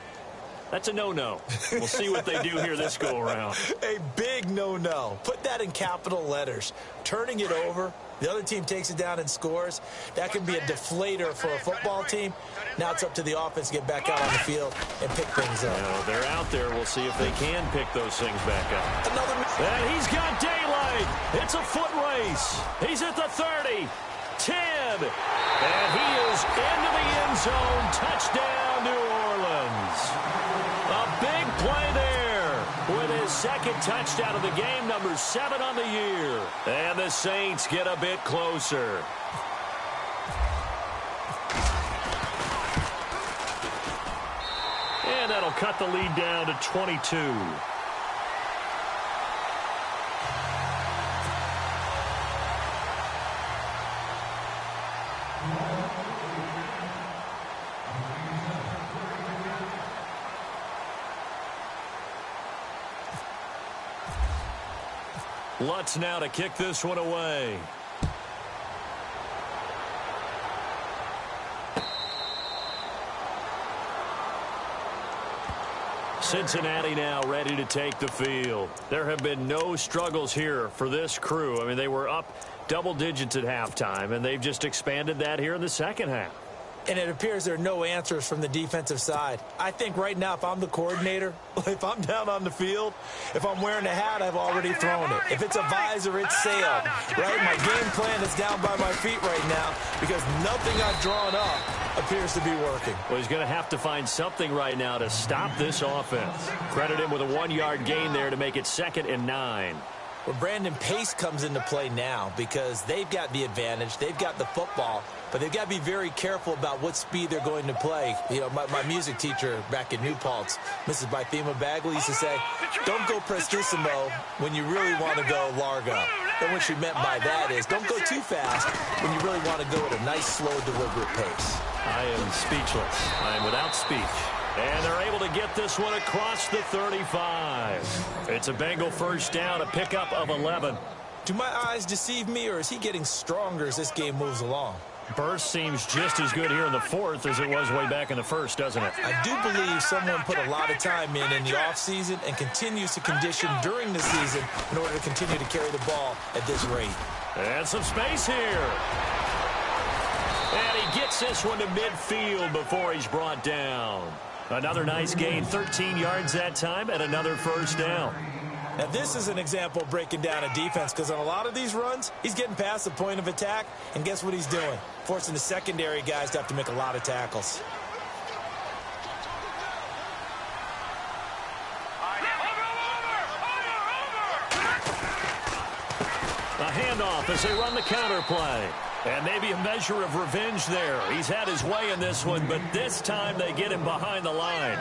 That's a no-no. We'll see what they do here this go-around. A big no-no. Put that in capital letters. Turning it over, the other team takes it down and scores. That can be a deflator for a football team. Now it's up to the offense to get back out on the field and pick things up. Now, they're out there. We'll see if they can pick those things back up. And he's got daylight. It's a foot race. He's at the 30, 10. And he is into the end zone. Touchdown, New Orleans. A big play there with his 2nd touchdown of the game, number 7 on the year. And the Saints get a bit closer. And that'll cut the lead down to 22. Lutz now to kick this one away. Cincinnati now ready to take the field. There have been no struggles here for this crew. I mean, they were up double digits at halftime, and they've just expanded that here in the 2nd half. And it appears there are no answers from the defensive side. I think right now, if I'm the coordinator, if I'm down on the field, if I'm wearing a hat, I've already thrown it. If it's a visor, it's sailed, right? My game plan is down by my feet right now because nothing I've drawn up appears to be working. Well, he's going to have to find something right now to stop this offense. Credit him with a 1-yard gain there to make it 2nd and 9. Well, Brandon, pace comes into play now because they've got the advantage. They've got the football, but they've got to be very careful about what speed they're going to play. You know, my music teacher back in New Paltz, Mrs. Bythema Bagley, used to say, don't go prestissimo when you really want to go largo. And what she meant by that is don't go too fast when you really want to go at a nice, slow, deliberate pace. I am speechless. I am without speech. And they're able to get this one across the 35. It's a Bengal first down, a pickup of 11. Do my eyes deceive me, or is he getting stronger as this game moves along? Burst seems just as good here in the fourth as it was way back in the first, doesn't it? I do believe someone put a lot of time in the offseason and continues to condition during the season in order to continue to carry the ball at this rate. And some space here. And he gets this one to midfield before he's brought down. Another nice gain, 13 yards that time, and another first down. Now, this is an example of breaking down a defense, because on a lot of these runs, he's getting past the point of attack, and guess what he's doing? Forcing the secondary guys to have to make a lot of tackles. A handoff as they run the counter play. And maybe a measure of revenge there. He's had his way in this one, but this time they get him behind the line.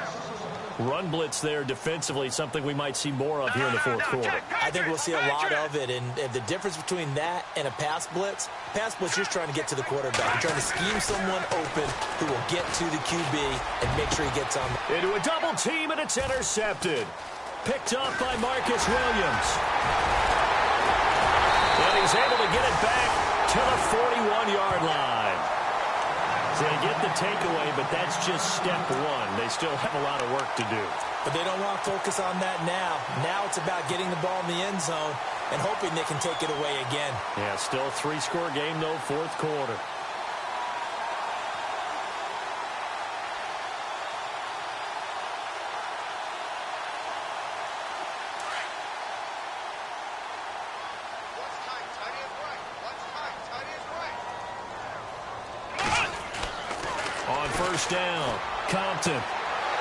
Run blitz there defensively, something we might see more of here in the fourth quarter. I think we'll see a lot of it, and the difference between that and a pass blitz, you're trying to get to the quarterback. You're trying to scheme someone open who will get to the QB and make sure he gets on. Into a double team, and it's intercepted. Picked up by Marcus Williams. And he's able to get it back to the 41-yard line. So they get the takeaway, but that's just step one. They still have a lot of work to do. But they don't want to focus on that now. Now it's about getting the ball in the end zone and hoping they can take it away again. Yeah, still a three-score game, though, fourth quarter. First down, Compton.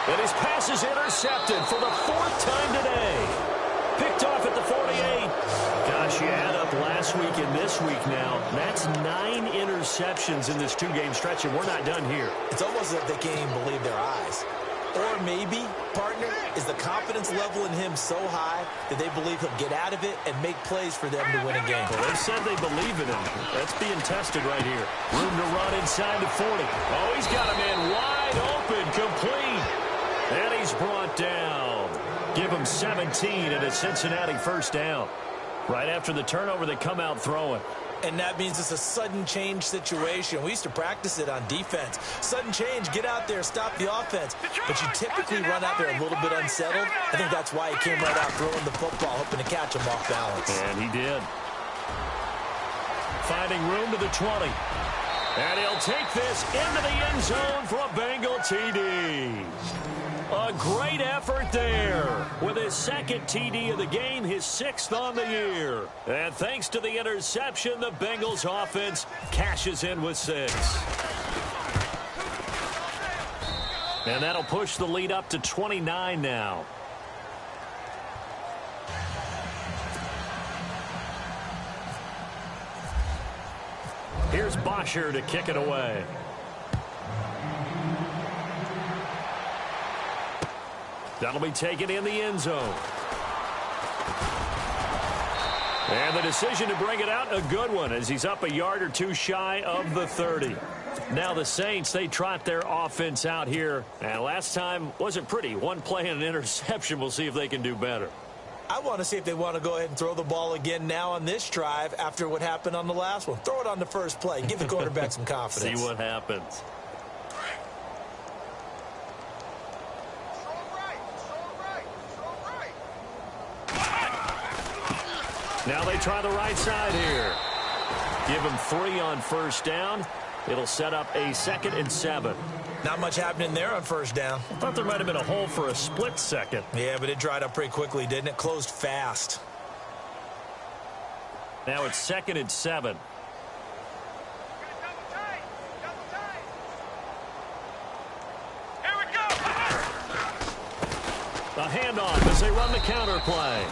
And his pass is intercepted for the fourth time today. Picked off at the 48. Gosh, you add up last week and this week now. That's 9 interceptions in this two-game stretch, and we're not done here. It's almost like they can't even believe their eyes. Or maybe, partner, is the confidence level in him so high that they believe he'll get out of it and make plays for them to win a game. Well, they said they believe in him. That's being tested right here. Room to run inside the 40. Oh, he's got a man wide open, complete. And he's brought down. Give him 17 and a Cincinnati first down. Right after the turnover, they come out throwing. And that means it's a sudden change situation. We used to practice it on defense. Sudden change, get out there, stop the offense. But you typically run out there a little bit unsettled. I think that's why he came right out throwing the football, hoping to catch him off balance. And he did. Finding room to the 20. And he'll take this into the end zone for a Bengal TD. A great effort there. With his second TD of the game, his 6th on the year. And thanks to the interception, the Bengals offense cashes in with 6. And that'll push the lead up to 29 now. Here's Bosher to kick it away. That'll be taken in the end zone. And the decision to bring it out, a good one, as he's up a yard or two shy of the 30. Now the Saints, they trot their offense out here. And last time wasn't pretty. One play and an interception. We'll see if they can do better. I want to see if they want to go ahead and throw the ball again now on this drive after what happened on the last one. Throw it on the first play. Give the quarterback some confidence. See what happens. Now they try the right side here. Give him 3 on first down. It'll set up a 2nd and 7. Not much happening there on first down. I thought there might have been a hole for a split second. Yeah, but it dried up pretty quickly, didn't it? Closed fast. Now it's 2nd and 7. Here we go. A handoff as they run the counter play.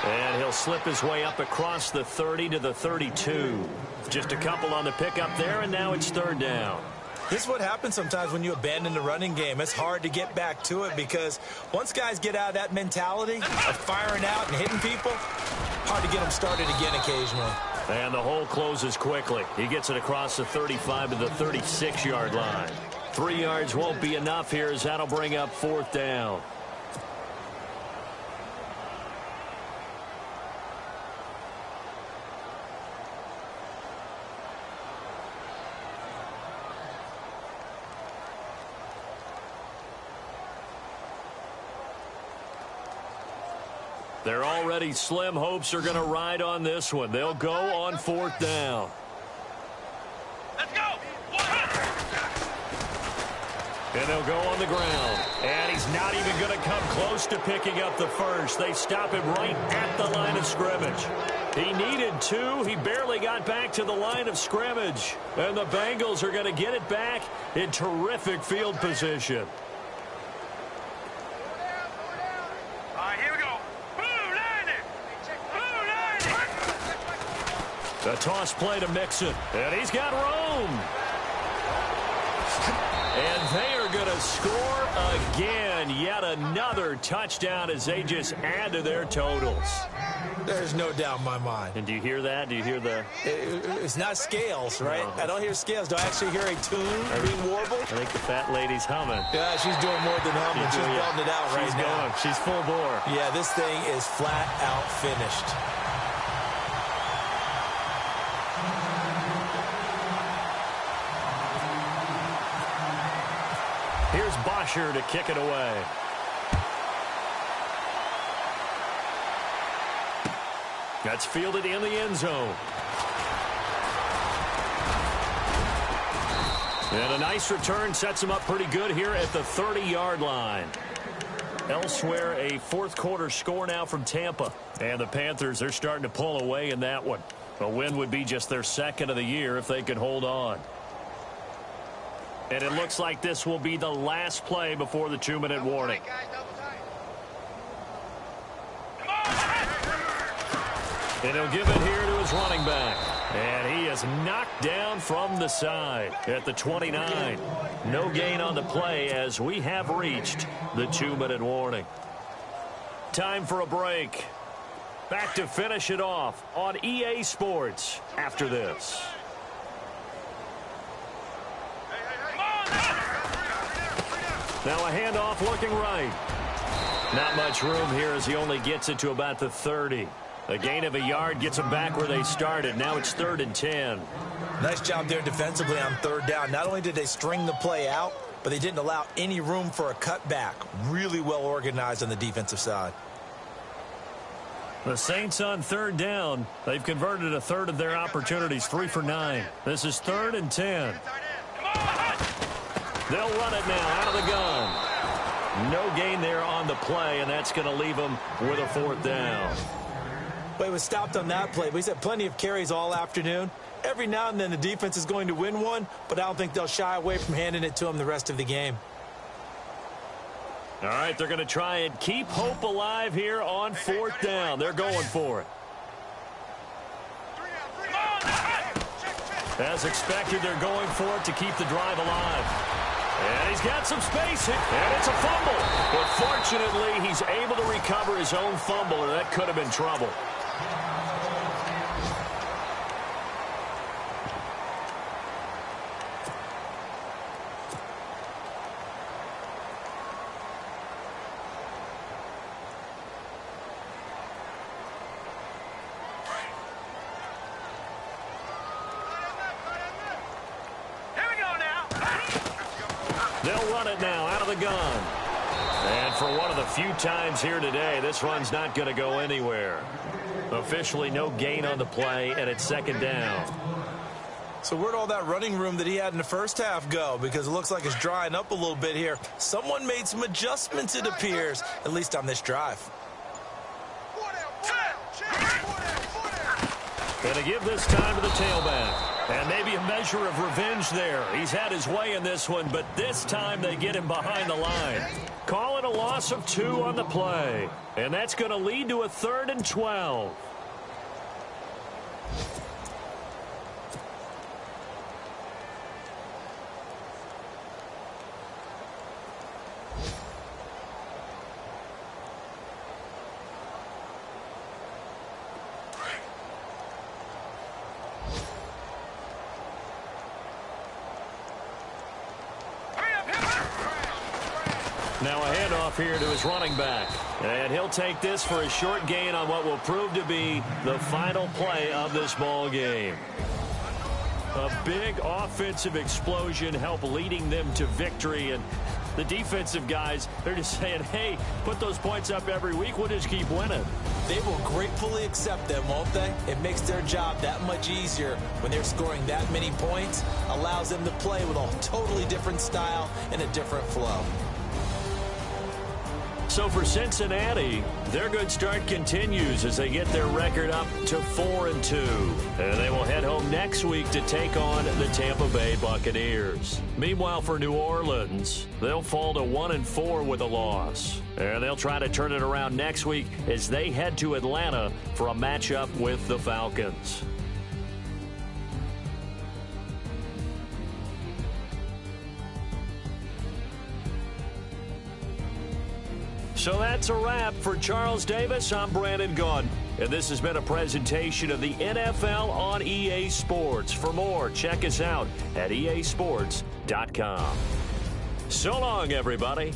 And he'll slip his way up across the 30 to the 32. Just a couple on the pickup there, and now it's 3rd down. This is what happens sometimes when you abandon the running game. It's hard to get back to it because once guys get out of that mentality of firing out and hitting people, hard to get them started again occasionally. And the hole closes quickly. He gets it across the 35 to the 36-yard line. 3 yards won't be enough here as that'll bring up 4th down. They're already slim hopes are going to ride on this one. They'll go on 4th down. Let's go. And they'll go on the ground. And he's not even going to come close to picking up the first. They stop him right at the line of scrimmage. He needed 2. He barely got back to the line of scrimmage. And the Bengals are going to get it back in terrific field position. A toss play to Mixon. And he's got room. And they are going to score again. Yet another touchdown as they just add to their totals. There's no doubt in my mind. And do you hear that? Do you hear the... It's not scales, right? No. I don't hear scales. Do I actually hear a tune being warbled? I think the fat lady's humming. Yeah, she's doing more than humming. She's belting it out right now. She's full bore. Yeah, this thing is flat out finished. Here's Bosher to kick it away. That's fielded in the end zone. And a nice return sets him up pretty good here at the 30-yard line. Elsewhere, a fourth-quarter score now from Tampa. And the Panthers, they're starting to pull away in that one. A win would be just their second of the year if they could hold on. And it looks like this will be the last play before the 2-minute warning. And he'll give it here to his running back. And he is knocked down from the side at the 29. No gain on the play as we have reached the 2-minute warning. Time for a break. Back to finish it off on EA Sports after this. Now a handoff looking right. Not much room here as he only gets it to about the 30. A gain of a yard gets them back where they started. Now it's 3rd and 10. Nice job there defensively on 3rd down. Not only did they string the play out, but they didn't allow any room for a cutback. Really well organized on the defensive side. The Saints on 3rd down. They've converted a third of their opportunities, 3 for 9. This is 3rd and 10. They'll run it now out of the gun. No gain there on the play, and that's going to leave them with a 4th down. But it was stopped on that play. He's had plenty of carries all afternoon. Every now and then the defense is going to win one, but I don't think they'll shy away from handing it to him the rest of the game. All right, they're going to try and keep hope alive here on 4th down. They're going for it. As expected, they're going for it to keep the drive alive. And he's got some space, and it's a fumble. But fortunately, he's able to recover his own fumble, and that could have been trouble. They'll run it now out of the gun. And for one of the few times here today, this run's not going to go anywhere. Officially no gain on the play, and it's 2nd down. So where'd all that running room that he had in the first half go? Because it looks like it's drying up a little bit here. Someone made some adjustments, it appears, at least on this drive. Going to give this time to the tailback. And maybe a measure of revenge there. He's had his way in this one, but this time they get him behind the line. Call it a loss of 2 on the play. And that's going to lead to a 3rd and 12. Now a handoff here to his running back. And he'll take this for a short gain on what will prove to be the final play of this ball game. A big offensive explosion helped leading them to victory. And the defensive guys, they're just saying, hey, put those points up every week. We'll just keep winning. They will gratefully accept them, won't they? It makes their job that much easier when they're scoring that many points. Allows them to play with a totally different style and a different flow. So for Cincinnati, their good start continues as they get their record up to 4-2. And they will head home next week to take on the Tampa Bay Buccaneers. Meanwhile, for New Orleans, they'll fall to 1-4 with a loss. And they'll try to turn it around next week as they head to Atlanta for a matchup with the Falcons. So that's a wrap. For Charles Davis, I'm Brandon Gunn. And this has been a presentation of the NFL on EA Sports. For more, check us out at easports.com. So long, everybody.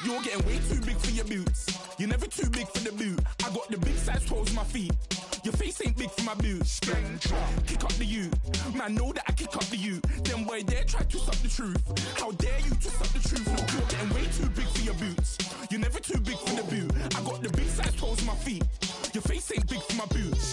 You're getting way too big for your boots. You're never too big for the boot. I got the big size toes on my feet. Your face ain't big for my boots. Kick up the you. Man, know that I kick up the you. Them boy there try to suck the truth. How dare you to suck the truth? Look, you're getting way too big for your boots. You're never too big for the boot. I got the big size toes on my feet. Your face ain't big for my boots.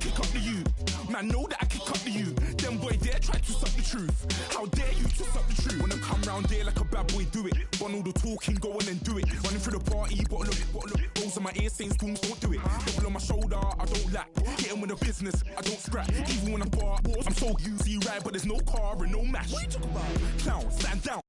Kick up the you. Man, know that I kick up the you. Them boy there try to suck the truth. How dare you to suck the truth? Wanna come round there like a bad boy, do it. Want all the talking, go on and do it. Running through the party, bottle up. Rolls on my ear saying goons, don't do it. Double on my shoulder, I don't lack. Hitting with the business, I don't scrap. Even when I bar, I'm so easy, right? But there's no car and no match. What you talking about? Clown, stand down.